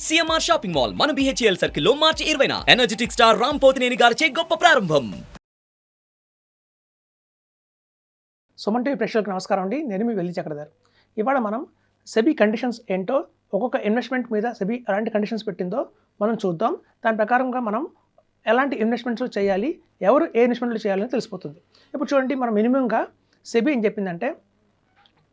CMR shopping mall మన BHEL సర్కిల్లో మార్చి 20న energetic star Ram Pothineni గారిచే గొప్ప ప్రారంభం. సుమన్ టీవీ ప్రేక్షకులకు నమస్కారం అండి. నేను మీ వెల్లి చక్రధర్. ఇవాళ మనం సెబీ కండిషన్స్ ఏంటో, ఒక్కొక్క ఇన్వెస్ట్మెంట్ మీద సెబీ ఎలాంటి కండిషన్స్ పెట్టిందో మనం చూద్దాం. దాని ప్రకారంగా మనం ఎలాంటి ఇన్వెస్ట్మెంట్స్ చేయాలి, ఎవరు ఏ ఇన్వెస్ట్మెంట్లు చేయాలని తెలిసిపోతుంది. ఇప్పుడు చూడండి, మనం మినిమంగా సెబీ ఏం చెప్పిందంటే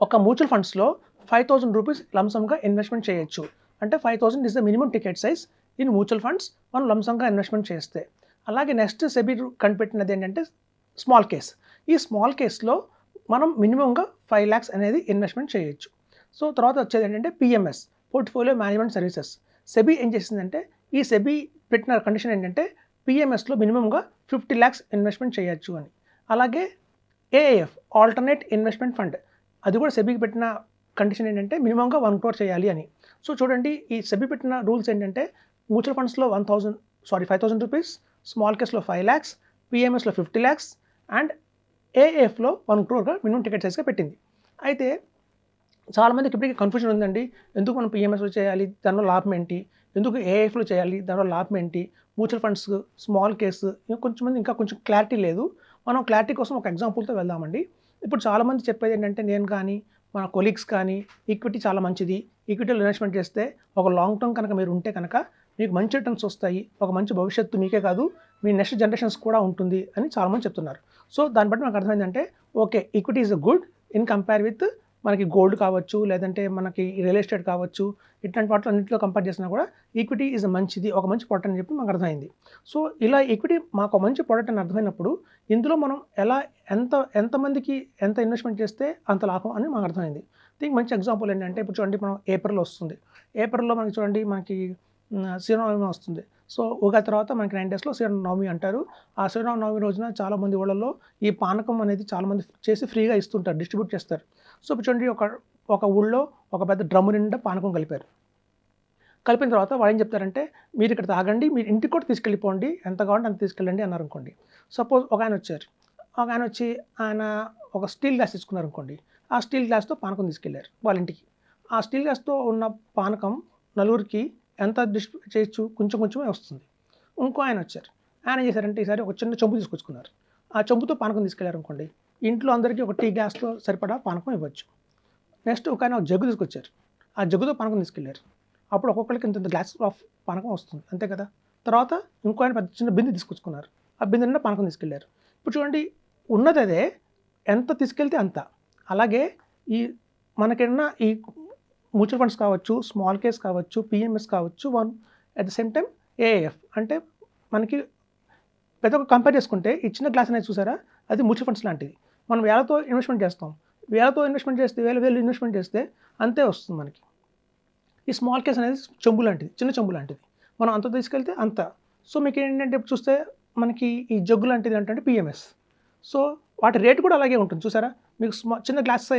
ఒక మ్యూచువల్ ఫండ్స్లో 5,000 రూపీస్ లంసమ్గా ఇన్వెస్ట్మెంట్ చేయొచ్చు. అంటే 5,000 is the minimum ticket size in mutual funds మనం లంసమ్గా ఇన్వెస్ట్మెంట్ చేస్తే. అలాగే నెక్స్ట్ సెబీ కనిపెట్టినది ఏంటంటే స్మాల్ కేస్. ఈ స్మాల్ కేస్లో మనం మినిమంగా 5 lakhs అనేది ఇన్వెస్ట్మెంట్ చేయొచ్చు. సో తర్వాత వచ్చేది ఏంటంటే PMS, portfolio management services. SEBI ఏం చేసిందంటే, ఈ సెబీ పెట్టిన కండిషన్ ఏంటంటే పిఎంఎస్లో మినిమంగా 50 lakhs ఇన్వెస్ట్మెంట్ చేయొచ్చు అని. అలాగే ఏఏఎఫ్, ఆల్టర్నేట్ ఇన్వెస్ట్మెంట్ ఫండ్, అది కూడా సెబీకి పెట్టిన కండిషన్ ఏంటంటే మినిమంగా 1 crore చేయాలి అని. సో చూడండి, ఈ సెబీ పెట్టిన రూల్స్ ఏంటంటే మ్యూచువల్ ఫండ్స్లో 5,000 రూపీస్, స్మాల్ కేస్లో 5 lakhs, పిఎంఎస్లో 50 lakhs అండ్ ఏఏఎఫ్లో 1 crore మినిమం టికెట్ సైజ్గా పెట్టింది. అయితే చాలామందికి ఇప్పటికీ కన్ఫ్యూజన్ ఉందండి. ఎందుకు మనం పిఎంఎస్లో చేయాలి, దానిలో లాభం ఏంటి? ఎందుకు ఏఏఎఫ్లో చేయాలి, దానిలో లాభం ఏంటి? మ్యూచువల్ ఫండ్స్, స్మాల్ కేసు, ఇంకా కొంచెం క్లారిటీ లేదు. మనం క్లారిటీ కోసం ఒక ఎగ్జాంపుల్తో వెళ్దామండి. ఇప్పుడు చాలామంది చెప్పేది ఏంటంటే, నేను కానీ మన కొలీగ్స్ కానీ ఈక్విటీ చాలా మంచిది, ఈక్విటీలో ఇన్వెస్ట్మెంట్ చేస్తే ఒక లాంగ్ టర్మ్ కనుక మీరు ఉంటే కనుక మీకు మంచి రిటర్న్స్ వస్తాయి, ఒక మంచి భవిష్యత్తు మీకే కాదు మీ నెక్స్ట్ జనరేషన్స్ కూడా ఉంటుంది అని చాలామంది చెప్తున్నారు. సో దాన్ని బట్టి నాకు అర్థమైందంటే, okay, equity is good in compare with మనకి గోల్డ్ కావచ్చు, లేదంటే మనకి రియల్ ఎస్టేట్ కావచ్చు, ఇట్లాంటి వాటిలో అన్నింటిలో కంపేర్ చేసినా కూడా ఈక్విటీ ఈజ్ మంచిది, ఒక మంచి ప్రోడక్ట్ అని చెప్పి మాకు అర్థమైంది. సో ఇలా ఈక్విటీ మాకు ఒక మంచి ప్రోడక్ట్ అని అర్థమైనప్పుడు ఇందులో మనం ఎలా ఎంతమందికి ఎంత ఇన్వెస్ట్మెంట్ చేస్తే అంత లాభం అని మాకు అర్థమైంది. దీనికి మంచి ఎగ్జాంపుల్ ఏంటంటే, ఇప్పుడు చూడండి, మనం ఏప్రిల్ వస్తుంది. ఏప్రిల్లో మనకి చూడండి, మనకి శ్రీరామనవమి వస్తుంది. సో ఉగాది తర్వాత మనకి 9 daysలో శ్రీరామనవమి అంటారు. ఆ శ్రీరామనవమి రోజున చాలామంది ఊళ్ళల్లో ఈ పానకం అనేది చాలామంది చేసి ఫ్రీగా ఇస్తుంటారు, డిస్ట్రిబ్యూట్ చేస్తారు. సో ఇప్పుడు చూడండి, ఒక ఊళ్ళో ఒక పెద్ద డ్రమ్ము నిండా పానకం కలిపారు. కలిపిన తర్వాత వాళ్ళు ఏం చెప్తారంటే, మీరు ఇక్కడ తాగండి, మీరు ఇంటికి కూడా తీసుకెళ్ళిపోండి, ఎంత కావాలంటే అంత తీసుకెళ్ళండి అన్నారు అనుకోండి. సపోజ్ ఒక ఆయన వచ్చి ఆయన ఒక స్టీల్ గ్లాస్ తీసుకున్నారు అనుకోండి. ఆ స్టీల్ గ్లాస్తో పానకం తీసుకెళ్లారు వాళ్ళ ఇంటికి. ఆ స్టీల్ గ్లాస్తో ఉన్న పానకం నలుగురికి ఎంత డిస్ట్రిబ్యూట్ చేయొచ్చు, కొంచెమే వస్తుంది. ఇంకో ఆయన వచ్చారు. ఆయన ఏం చేశారంటే, ఈసారి ఒక చిన్న చెంబు తీసుకొచ్చుకున్నారు. ఆ చెంబుతో పానకం తీసుకెళ్లారు అనుకోండి, ఇంట్లో అందరికీ ఒక టీ గ్లాస్తో సరిపడా పానకం ఇవ్వచ్చు. నెక్స్ట్ ఒక ఆయన ఒక జగ్గు తీసుకొచ్చారు. ఆ జగ్గుతో పానకం తీసుకెళ్లారు. అప్పుడు ఒక్కొక్కరికి ఇంత గ్లాస్ ఆఫ్ పానకం వస్తుంది, అంతే కదా. తర్వాత ఇంకో ఆయన పెద్ద చిన్న బిందె తీసుకొచ్చుకున్నారు. ఆ బిందె నిండా పానకం తీసుకెళ్లారు. ఇప్పుడు చూడండి, ఉన్నది అదే, ఎంత తీసుకెళ్తే అంత. అలాగే ఈ మనకున్న ఈ మ్యూచువల్ ఫండ్స్ కావచ్చు, స్మాల్ కేస్ కావచ్చు, పిఎంఎస్ కావచ్చు, అట్ ద సేమ్ టైం ఏఏఎఫ్, అంటే మనకి ప్రతి ఒక్క కంపేర్ చేసుకుంటే ఈ చిన్న గ్లాస్ అనేది చూసారా, అది మ్యూచువల్ ఫండ్స్ లాంటిది. మనం వేలతో ఇన్వెస్ట్మెంట్ చేస్తాం, వేలు ఇన్వెస్ట్మెంట్ చేస్తే అంతే వస్తుంది మనకి. ఈ స్మాల్ కేస్ అనేది చెంబు లాంటిది, చిన్న చెంబు లాంటిది, మనం అంత తీసుకెళ్తే అంత. సో మీకు ఏంటంటే, ఇప్పుడు చూస్తే మనకి ఈ జగ్గు లాంటిది అంటే పిఎంఎస్. సో వాటి రేట్ కూడా అలాగే ఉంటుంది చూసారా. మీకు చిన్న గ్లాస్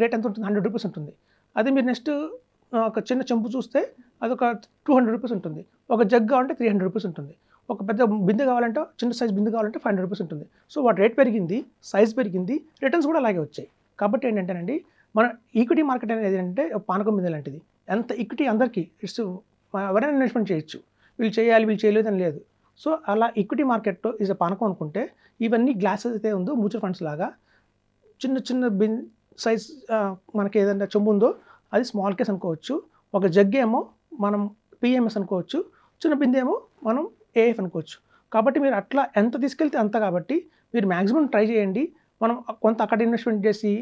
రేట్ ఎంత ఉంటుంది, 100 రూపీస్ ఉంటుంది. అదే మీరు నెక్స్ట్ ఒక చిన్న చెంబు చూస్తే అదొక 200 రూపీస్ ఉంటుంది. ఒక జగ్ కావాలంటే 300 రూపీస్ ఉంటుంది. ఒక పెద్ద బిందె కావాలంటే, చిన్న సైజ్ బిందె కావాలంటే 500 రూపీస్ ఉంటుంది. సో వాటి రేట్ పెరిగింది, సైజ్ పెరిగింది, రిటర్న్స్ కూడా అలాగే వచ్చాయి. కాబట్టి ఏంటంటేనండి, మన ఈక్విటీ మార్కెట్ అనేది ఏంటంటే పానకం బిందె లాంటిది. ఎంత ఈక్విటీ అందరికీ ఎవరైనా ఇన్వెస్ట్మెంట్ చేయొచ్చు, వీళ్ళు చేయాలి వీళ్ళు చేయలేదు అని లేదు. సో అలా ఈక్విటీ మార్కెట్లో ఈజ్ పానకం అనుకుంటే, ఇవన్నీ గ్లాసెస్ అయితే ఉందో మ్యూచువల్ ఫండ్స్ లాగా చిన్న సైజ్ మనకి ఏదైనా చెంబు ఉందో అది స్మాల్ కేస్ అనుకోవచ్చు, ఒక జగ్ ఏమో మనం పిఎంఎస్ అనుకోవచ్చు, చిన్న బిందె ఏమో మనం ఏఎఫ్ అనుకోవచ్చు. కాబట్టి మీరు అట్లా ఎంత తీసుకెళ్తే అంత. కాబట్టి మీరు మ్యాక్సిమం ట్రై చేయండి. మనం కొంత అక్కడ ఇన్వెస్ట్మెంట్ చేసి,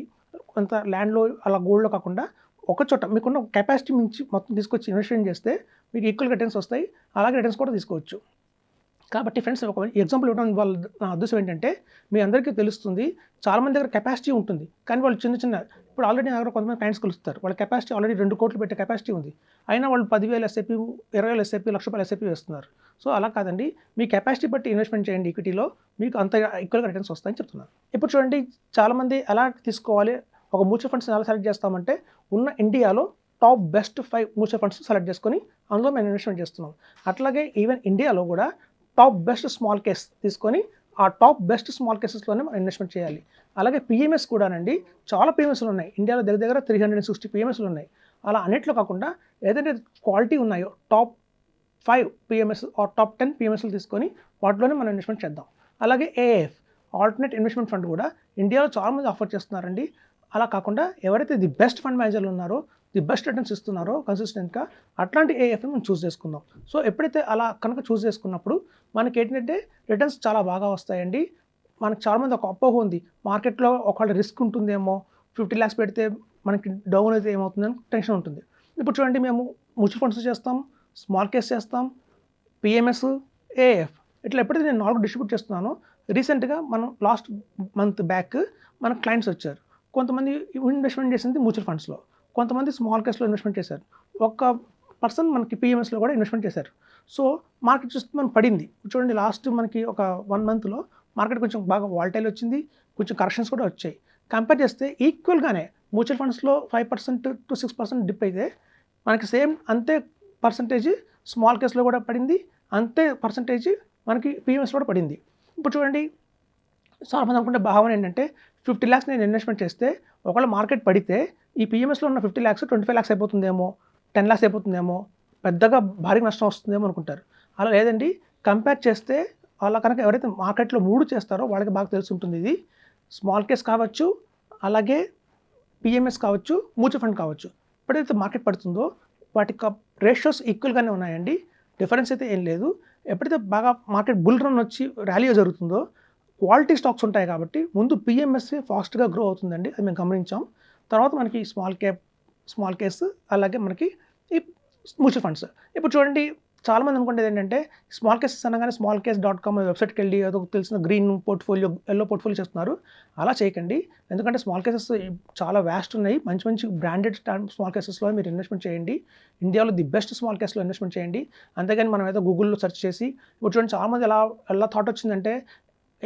కొంత ల్యాండ్లో అలా గోల్డ్లో కాకుండా ఒక చోట మీకున్న కెపాసిటీ మించి మొత్తం తీసుకొచ్చి ఇన్వెస్ట్మెంట్ చేస్తే మీకు ఈక్వల్ రిటర్న్స్ వస్తాయి. అలాగే రిటర్న్స్ కూడా తీసుకోవచ్చు. కాబట్టి ఫ్రెండ్స్, ఒక ఎగ్జాంపుల్ ఇవ్వడం వల్ల నా ఉద్దేశం ఏంటంటే, మీ అందరికీ తెలుస్తుంది, చాలామంది దగ్గర కెపాసిటీ ఉంటుంది, కానీ వాళ్ళు చిన్న ఇప్పుడు ఆల్రెడీ నా దగ్గర కొంతమంది క్లయింట్స్ కలుస్తారు, వాళ్ళ కెపాసిటీ ఆల్రెడీ 2 కోట్లు పెట్టే కెపాసిటీ ఉంది. అయినా వాళ్ళు 10,000 ఎస్ఐపి, 20,000 ఎస్ఐపి, ₹1,00,000 ఎస్ఐపి వేస్తున్నారు. సో అలా కాదండి, మీ కెపాసిటీ బట్టి ఇన్వెస్ట్మెంట్ చేయండి ఈక్విటీలో, మీకు అంత ఈక్వల్గా రిటర్న్స్ వస్తాయని చెప్తున్నాను. ఇప్పుడు చూడండి, చాలామంది ఎలా తీసుకోవాలి, ఒక మ్యూచువల్ ఫండ్స్ ఎలా సెలెక్ట్ చేస్తామంటే, ఉన్న ఇండియాలో top best 5 mutual funds select చేసుకొని అందులో మేము ఇన్వెస్ట్మెంట్ చేస్తున్నాం. అట్లాగే ఈవెన్ ఇండియాలో కూడా టాప్ బెస్ట్ స్మాల్ కేస్ తీసుకొని ఆ టాప్ బెస్ట్ స్మాల్ కేసెస్లోనే మనం ఇన్వెస్ట్మెంట్ చేయాలి. అలాగే పిఎంఎస్ కూడానండి, చాలా పిఎంఎస్లు ఉన్నాయి ఇండియాలో, దగ్గర 360 పిఎంఎస్లు ఉన్నాయి. అలా అన్నిట్లో కాకుండా ఏదైతే క్వాలిటీ ఉన్నాయో టాప్ 5 పిఎంఎస్ ఆర్ టాప్ 10 పిఎంఎస్లు తీసుకొని వాటిలోనే మనం ఇన్వెస్ట్మెంట్ చేద్దాం. అలాగే ఏఎఫ్ ఆల్టర్నేట్ ఇన్వెస్ట్మెంట్ ఫండ్ కూడా ఇండియాలో చాలామంది ఆఫర్ చేస్తున్నారండి. అలా కాకుండా ఎవరైతే ది బెస్ట్ ఫండ్ మేనేజర్లు ఉన్నారో, ది బెస్ట్ రిటర్న్స్ ఇస్తున్నారో కన్సిస్టెంట్గా అట్లాంటి ఏఎఫ్ని మనం చూస్ చేసుకుందాం. సో ఎప్పుడైతే అలా కనుక చూస్ చేసుకున్నప్పుడు మనకి ఏంటంటే రిటర్న్స్ చాలా బాగా వస్తాయండి. మనకు చాలామంది ఒక అపోహ ఉంది, మార్కెట్లో ఒకవేళ రిస్క్ ఉంటుందేమో, 50 lakhs పెడితే మనకి డౌన్ అయితే ఏమవుతుందని టెన్షన్ ఉంటుంది. ఇప్పుడు చూడండి, మేము మ్యూచువల్ ఫండ్స్ చేస్తాం, స్మాల్ కేస్ చేస్తాం, పిఎంఎస్, ఏఎఫ్ ఇట్లా ఎప్పుడైతే నేను 4 డిస్ట్రిబ్యూట్ చేస్తున్నానో, రీసెంట్గా మనం లాస్ట్ మంత్ బ్యాక్ మన క్లయింట్స్ వచ్చారు. కొంతమంది ఇన్వెస్ట్మెంట్ చేసింది మ్యూచువల్ ఫండ్స్లో, కొంతమంది స్మాల్ కేస్లో ఇన్వెస్ట్మెంట్ చేశారు, ఒక పర్సన్ మనకి పిఎంఎస్లో కూడా ఇన్వెస్ట్మెంట్ చేశారు. సో మార్కెట్ చూస్తే మనకు పడింది. చూడండి, లాస్ట్ మనకి ఒక 1 monthలో మార్కెట్ కొంచెం బాగా వాల్టైల్ వచ్చింది, కొంచెం కరెక్షన్స్ కూడా వచ్చాయి. కంపేర్ చేస్తే ఈక్వల్గానే మ్యూచువల్ ఫండ్స్లో 5% to 6% డిప్ అయితే మనకి సేమ్ అంతే పర్సంటేజ్ స్మాల్ కేస్లో కూడా పడింది, అంతే పర్సంటేజ్ మనకి పిఎంఎస్లో కూడా పడింది. ఇప్పుడు చూడండి, చాలామంది అనుకుంటే భావన ఏంటంటే 50 lakhs నేను ఇన్వెస్ట్మెంట్ చేస్తే ఒకవేళ మార్కెట్ పడితే ఈ పిఎంఎస్లో ఉన్న 50 lakhs 25 lakhs అయిపోతుందేమో, 10 lakhs అయిపోతుందేమో, పెద్దగా భారీ నష్టం వస్తుందేమో అనుకుంటారు. అలా లేదండి. కంపేర్ చేస్తే అలా కనుక ఎవరైతే మార్కెట్లో 3 చేస్తారో వాళ్ళకి బాగా తెలిసి ఉంటుంది. ఇది స్మాల్ కేస్ కావచ్చు, అలాగే పిఎంఎస్ కావచ్చు, మ్యూచువల్ ఫండ్ కావచ్చు. ఎప్పుడైతే మార్కెట్ పడుతుందో వాటి రేషియోస్ ఈక్వల్గానే ఉన్నాయండి, డిఫరెన్స్ అయితే ఏం లేదు. ఎప్పుడైతే బాగా మార్కెట్ బుల్ రన్ వచ్చి ర్యాలీ జరుగుతుందో క్వాలిటీ స్టాక్స్ ఉంటాయి కాబట్టి ముందు పిఎంఎస్ ఫాస్ట్గా గ్రో అవుతుందండి, అది మేము గమనించాం. తర్వాత మనకి స్మాల్ కేస్, అలాగే మనకి ఈ మ్యూచువల్ ఫండ్స్. ఇప్పుడు చూడండి, చాలామంది అనుకునేది ఏంటంటే స్మాల్ కేసెస్ అనగానే smallcase.com వెబ్సైట్కి వెళ్ళి ఏదో తెలిసిన గ్రీన్ పోర్ట్ఫోలియో, ఎల్లో పోర్ట్ఫోలియో చేస్తున్నారు. అలా చేయకండి. ఎందుకంటే స్మాల్ కేసెస్ చాలా వ్యాస్ట్ ఉన్నాయి. మంచి మంచి బ్రాండెడ్ స్మాల్ కేసెస్లో మీరు ఇన్వెస్ట్మెంట్ చేయండి. ఇండియాలో ది బెస్ట్ స్మాల్ కేస్లో ఇన్వెస్ట్మెంట్ చేయండి. అంతేగాని మనం ఏదో గూగుల్లో సెర్చ్ చేసి, ఇప్పుడు చూడండి చాలామంది ఎలా థాట్ వచ్చిందంటే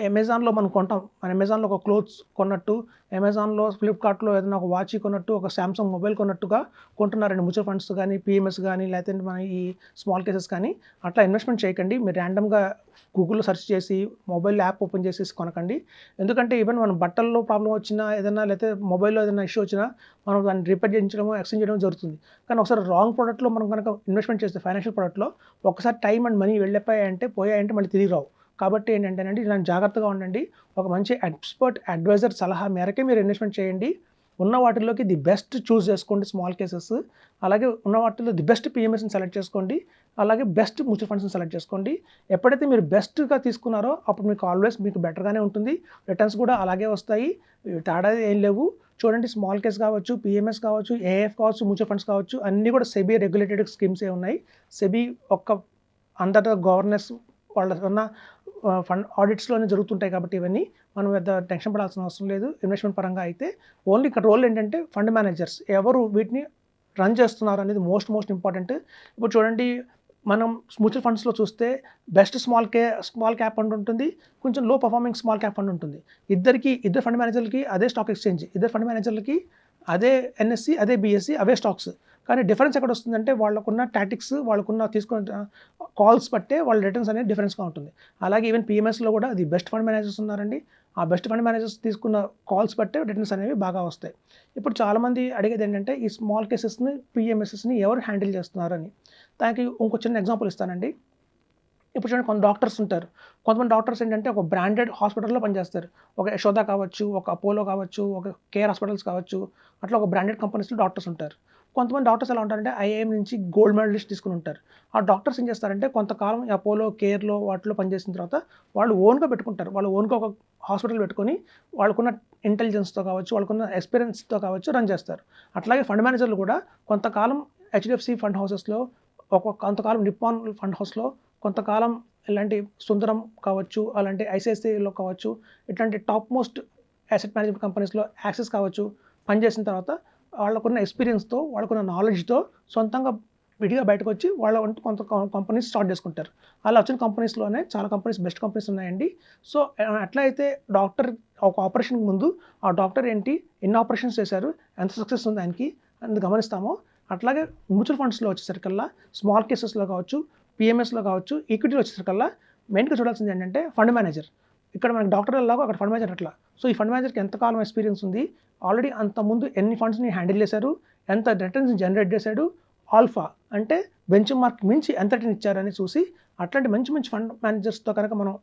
అమెజాన్లో మనం కొంటాం, మన అమెజాన్లో ఒక క్లోత్స్ కొన్నట్టు, అమెజాన్లో ఫ్లిప్కార్ట్లో ఏదైనా ఒక వాచ్ కొన్నట్టు, ఒక సామ్సంగ్ మొబైల్ కొన్నట్టుగా కొంటున్నారండి మ్యూచువల్ ఫండ్స్ కానీ, పిఎంఎస్ కానీ, లేకపోతే మన ఈ స్మాల్ కేసెస్ కానీ. అట్లా ఇన్వెస్ట్మెంట్ చేయకండి. మీరు ర్యాండమ్గా గూగుల్లో సెర్చ్ చేసి మొబైల్ యాప్ ఓపెన్ చేసేసి కొనకండి. ఎందుకంటే ఈవెన్ మన బట్టల్లో ప్రాబ్లం వచ్చినా, ఏదైనా లేకపోతే మొబైల్లో ఏదైనా ఇష్యూ వచ్చినా మనం దాన్ని రిపేర్ చేయించడమో, ఎక్స్చేంజ్ చేయడం జరుగుతుంది. కానీ ఒకసారి రాంగ్ ప్రోడక్ట్లో మనం కనుక ఇన్వెస్ట్మెంట్ చేస్తే, ఫైనాన్షియల్ ప్రోడక్ట్లో ఒకసారి టైం అండ్ మనీ పోయాయంటే మళ్ళీ తిరిగి రావు. కాబట్టి ఏంటంటేనండి, ఇలాంటి జాగ్రత్తగా ఉండండి. ఒక మంచి ఎక్స్పర్ట్ అడ్వైజర్ సలహా మేరకే మీరు ఇన్వెస్ట్మెంట్ చేయండి. ఉన్న వాటిలోకి ది బెస్ట్ చూస్ చేసుకోండి స్మాల్ కేసెస్, అలాగే ఉన్న వాటిలో ది బెస్ట్ పిఎంఎస్ని సెలెక్ట్ చేసుకోండి, అలాగే బెస్ట్ మ్యూచువల్ ఫండ్స్ని సెలెక్ట్ చేసుకోండి. ఎప్పుడైతే మీరు బెస్ట్గా తీసుకున్నారో అప్పుడు మీకు ఆల్వేస్ మీకు బెటర్గానే ఉంటుంది, రిటర్న్స్ కూడా అలాగే వస్తాయి, తేడా ఏం లేవు. చూడండి, స్మాల్ కేస్ కావచ్చు, పిఎంఎస్ కావచ్చు, ఏఎఫ్ కావచ్చు, మ్యూచువల్ ఫండ్స్ కావచ్చు, అన్నీ కూడా సెబీ రెగ్యులేటెడ్ స్కీమ్సే ఉన్నాయి. సెబీ ఒక్క అండర్ ద గవర్నెన్స్ వాళ్ళ ఉన్న ఫండ్ ఆడిట్స్లోనే జరుగుతుంటాయి. కాబట్టి ఇవన్నీ మనం పెద్ద టెన్షన్ పడాల్సిన అవసరం లేదు. ఇన్వెస్ట్మెంట్ పరంగా అయితే ఓన్లీ ఇక్కడ రోల్ ఏంటంటే ఫండ్ మేనేజర్స్ ఎవరు వీటిని రన్ చేస్తున్నారు అనేది మోస్ట్ ఇంపార్టెంట్. ఇప్పుడు చూడండి, మనం మ్యూచువల్ ఫండ్స్లో చూస్తే బెస్ట్ స్మాల్ క్యాప్ ఫండ్ ఉంటుంది, కొంచెం లో పర్ఫార్మింగ్ స్మాల్ క్యాప్ ఫండ్ ఉంటుంది. ఇద్దరు ఫండ్ మేనేజర్లకి అదే స్టాక్ ఎక్స్చేంజ్, ఇద్దరు ఫండ్ మేనేజర్లకి అదే ఎన్ఎస్సి, అదే బిఎస్సి, అవే స్టాక్స్. కానీ డిఫరెన్స్ ఎక్కడ వస్తుందంటే వాళ్ళకున్న టాటిక్స్, వాళ్ళకున్న తీసుకున్న కాల్స్ బట్టే వాళ్ళ రిటర్న్స్ అనేది డిఫరెన్స్గా ఉంటుంది. అలాగే ఈవెన్ పిఎంఎస్లో కూడా అది బెస్ట్ ఫండ్ మేనేజర్స్ ఉన్నారండి. ఆ బెస్ట్ ఫండ్ మేనేజర్స్ తీసుకున్న కాల్స్ బట్టే రిటర్న్స్ అనేవి బాగా వస్తాయి. ఇప్పుడు చాలామంది అడిగేది ఏంటంటే ఈ స్మాల్ కేసెస్ని, పిఎంఎస్ఎస్ని ఎవరు హ్యాండిల్ చేస్తున్నారని. దానికి ఇంకో చిన్న ఎగ్జాంపుల్ ఇస్తానండి. ఇప్పుడు చూడండి, కొంత డాక్టర్స్ ఉంటారు. కొంతమంది డాక్టర్స్ ఏంటంటే ఒక బ్రాండెడ్ హాస్పిటల్లో పనిచేస్తారు. ఒక యశోద కావచ్చు, ఒక అపోలో కావచ్చు, ఒక కేర్ హాస్పిటల్స్ కావచ్చు, అట్లా ఒక బ్రాండెడ్ కంపెనీస్లో డాక్టర్స్ ఉంటారు. కొంతమంది డాక్టర్స్ ఎలా ఉంటారంటే ఐఐఎం నుంచి గోల్డ్ మెడలిస్ట్ తీసుకుని ఉంటారు. ఆ డాక్టర్స్ ఏం చేస్తారంటే కొంతకాలం అపోలో, కేర్లో వాటిలో పనిచేసిన తర్వాత వాళ్ళు ఓన్గా పెట్టుకుంటారు. వాళ్ళు ఓన్గా ఒక హాస్పిటల్ పెట్టుకొని వాళ్ళకున్న ఇంటెలిజెన్స్తో కావచ్చు, వాళ్ళకున్న ఎక్స్పీరియన్స్తో కావచ్చు రన్ చేస్తారు. అట్లాగే ఫండ్ మేనేజర్లు కూడా కొంతకాలం హెచ్డిఎఫ్సి ఫండ్ హౌసెస్లో, కొంతకాలం నిప్పాన్ ఫండ్ హౌస్లో, కొంతకాలం ఇలాంటి సుందరం కావచ్చు, అలాంటి ఐసిఐసిఐలో కావచ్చు, ఇట్లాంటి టాప్ మోస్ట్ అసెట్ మేనేజ్మెంట్ కంపెనీస్లో యాక్సెస్ కావచ్చు పనిచేసిన తర్వాత వాళ్ళకున్న ఎక్స్పీరియన్స్తో, వాళ్ళకున్న నాలెడ్జ్తో సొంతంగా విడిగా బయటకు వచ్చి వాళ్ళ కొంత కంపెనీస్ స్టార్ట్ చేసుకుంటారు. అలా వచ్చిన కంపెనీస్లోనే చాలా కంపెనీస్, బెస్ట్ కంపెనీస్ ఉన్నాయండి. సో అట్లా అయితే డాక్టర్ ఒక ఆపరేషన్కి ముందు ఆ డాక్టర్ ఎన్ని ఆపరేషన్స్ చేశారు, ఎంత సక్సెస్ ఉంది ఆయనకి అని గమనిస్తామో, అట్లాగే మ్యూచువల్ ఫండ్స్లో వచ్చేసరికల్లా, స్మాల్ కేసెస్లో కావచ్చు, పిఎంఎస్లో కావచ్చు, ఈక్విటీలో వచ్చేసరికల్లా మెయిన్గా చూడాల్సింది ఏంటంటే ఫండ్ మేనేజర్. ఇక్కడ మనకి డాక్టర్ ఎలాగో అక్కడ ఫండ్ మేనేజర్ అట్లా. సో ఈ ఫండ్ మేనేజర్కి ఎంతకాలం ఎక్స్పీరియన్స్ ఉంది, ఆల్రెడీ అంతకుముందు ఎన్ని ఫండ్స్ని హ్యాండిల్ చేశారు, ఎంత రిటర్న్స్ జనరేట్ చేశాడు, ఆల్ఫా అంటే బెంచ్ మార్క్ మించి ఎంత రిటర్న్ ఇచ్చారని చూసి అట్లాంటి మంచి మంచి ఫండ్ మేనేజర్స్తో కనుక మనం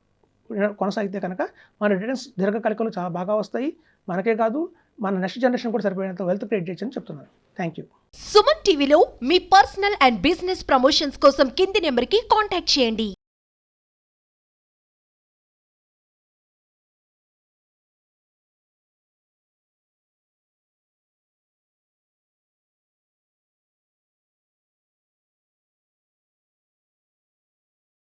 కొనసాగితే కనుక మన రిటర్న్స్ దీర్ఘకాలికంలో చాలా బాగా వస్తాయి. మనకే కాదు, మన నెక్స్ట్ జనరేషన్ కూడా సరిపోయేంత వెల్త్ క్రియేట్ చేయొచ్చని చెప్తున్నాను. Thank you. సుమన్ టీవీలో మీ పర్సనల్ అండ్ బిజినెస్ ప్రమోషన్స్ కోసం కింది నెంబర్కి కాంటాక్ట్ చేయండి.